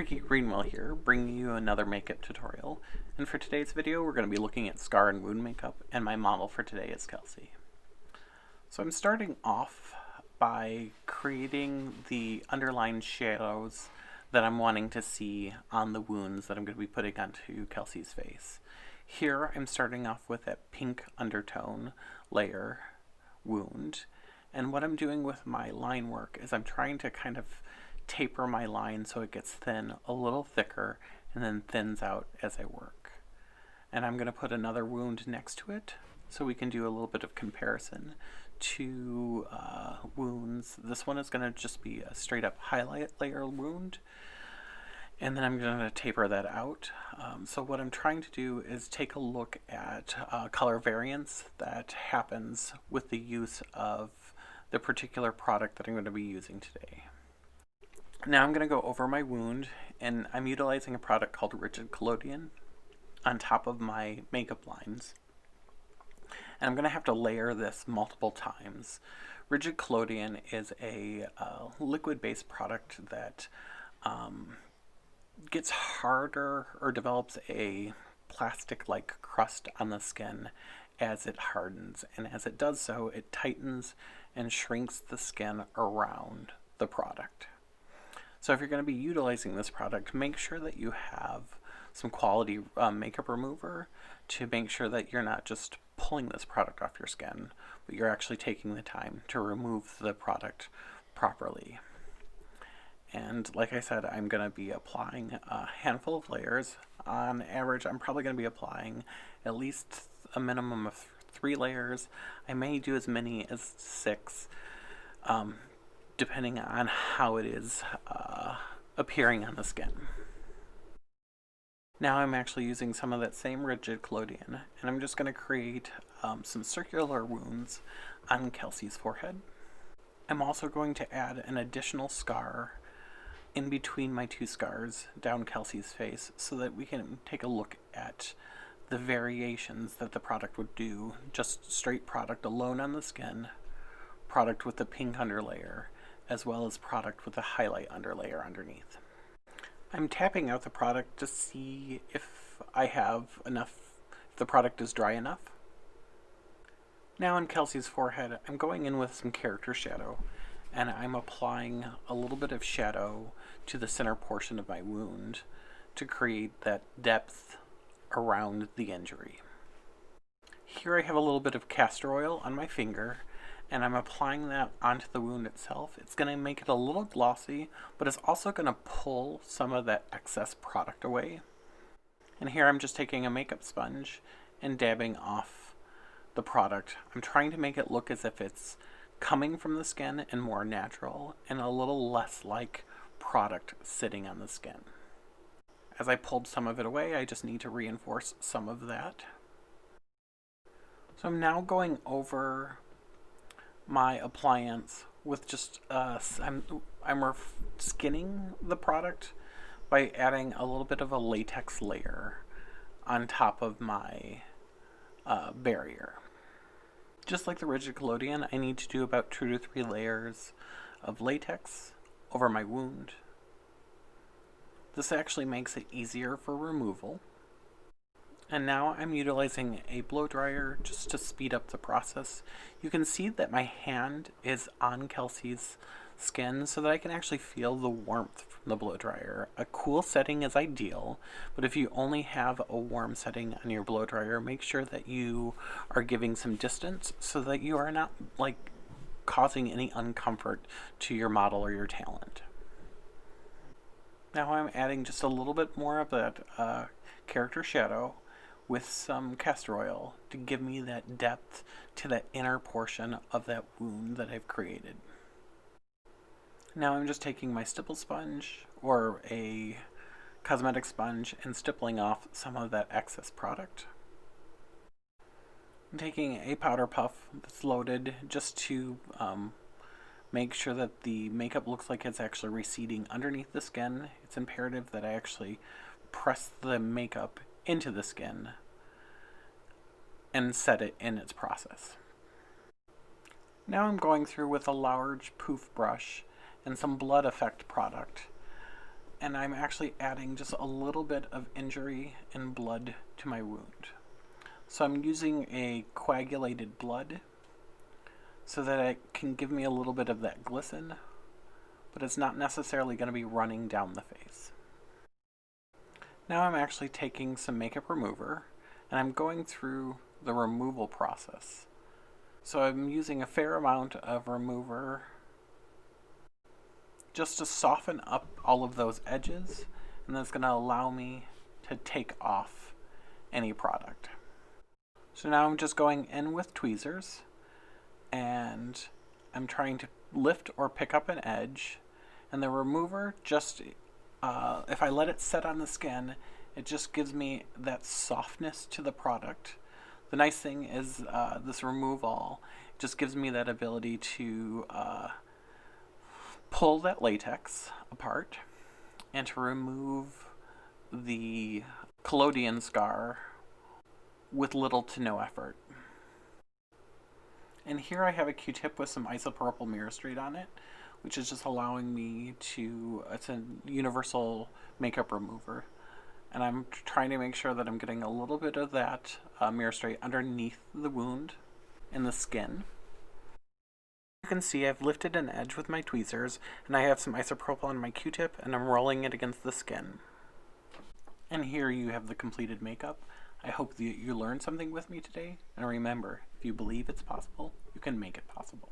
Ricky Greenwell here, bringing you another makeup tutorial. And for today's video, we're going to be looking at scar and wound makeup, and my model for today is Kelsy. So I'm starting off by creating the underlying shadows that I'm wanting to see on the wounds that I'm going to be putting onto Kelsy's face. Here I'm starting off with that pink undertone layer wound, and what I'm doing with my line work is I'm trying to kind of taper my line so it gets thin, a little thicker, and then thins out as I work. And I'm going to put another wound next to it so we can do a little bit of comparison to wounds. This one is going to just be a straight up highlight layer wound, and then I'm going to taper that out. So what I'm trying to do is take a look at color variance that happens with the use of the particular product that I'm going to be using today. Now I'm going to go over my wound, and I'm utilizing a product called Rigid Collodion on top of my makeup lines. And I'm going to have to layer this multiple times. Rigid Collodion is a liquid-based product that gets harder or develops a plastic-like crust on the skin as it hardens. And as it does so, it tightens and shrinks the skin around the product. So if you're going to be utilizing this product, make sure that you have some quality makeup remover to make sure that you're not just pulling this product off your skin, but you're actually taking the time to remove the product properly. And like I said, I'm going to be applying a handful of layers. On average, I'm probably going to be applying at least a minimum of 3 layers. I may do as many as 6. Depending on how it is appearing on the skin. Now I'm actually using some of that same Rigid Collodion, and I'm just going to create some circular wounds on Kelsy's forehead. I'm also going to add an additional scar in between my 2 scars down Kelsy's face so that we can take a look at the variations that the product would do, just straight product alone on the skin, product with the pink underlayer, as well as product with a highlight underlayer underneath. I'm tapping out the product to see if I have enough, if the product is dry enough. Now on Kelsy's forehead, I'm going in with some character shadow, and I'm applying a little bit of shadow to the center portion of my wound to create that depth around the injury. Here I have a little bit of castor oil on my finger, and I'm applying that onto the wound itself. It's going to make it a little glossy, but it's also going to pull some of that excess product away. And here I'm just taking a makeup sponge and dabbing off the product. I'm trying to make it look as if it's coming from the skin and more natural, and a little less like product sitting on the skin. As I pulled some of it away, I just need to reinforce some of that. So I'm now going over my appliance with just I'm skinning the product by adding a little bit of a latex layer on top of my barrier. Just like the Rigid Collodion, I need to do about 2 to 3 layers of latex over my wound. This actually makes it easier for removal. And now I'm utilizing a blow dryer just to speed up the process. You can see that my hand is on Kelsy's skin so that I can actually feel the warmth from the blow dryer. A cool setting is ideal, but if you only have a warm setting on your blow dryer, make sure that you are giving some distance so that you are not like causing any uncomfort to your model or your talent. Now I'm adding just a little bit more of that character shadow with some castor oil to give me that depth to that inner portion of that wound that I've created. Now I'm just taking my stipple sponge or a cosmetic sponge and stippling off some of that excess product. I'm taking a powder puff that's loaded just to make sure that the makeup looks like it's actually receding underneath the skin. It's imperative that I actually press the makeup into the skin and set it in its process. Now I'm going through with a large poof brush and some blood effect product and I'm actually adding just a little bit of injury and blood to my wound. So I'm using a coagulated blood so that it can give me a little bit of that glisten, but it's not necessarily going to be running down the face. Now I'm actually taking some makeup remover and I'm going through the removal process. So I'm using a fair amount of remover just to soften up all of those edges, and that's going to allow me to take off any product. So now I'm just going in with tweezers and I'm trying to lift or pick up an edge, and the remover just, if I let it set on the skin, it just gives me that softness to the product. The nice thing is this removal just gives me that ability to pull that latex apart and to remove the collodion scar with little to no effort. And here I have a Q-tip with some isopropyl myricide on it, which is just allowing me to, it's a universal makeup remover. And I'm trying to make sure that I'm getting a little bit of that myricide underneath the wound in the skin. You can see I've lifted an edge with my tweezers, and I have some isopropyl on my Q-tip, and I'm rolling it against the skin. And here you have the completed makeup. I hope that you learned something with me today, and remember, if you believe it's possible, you can make it possible.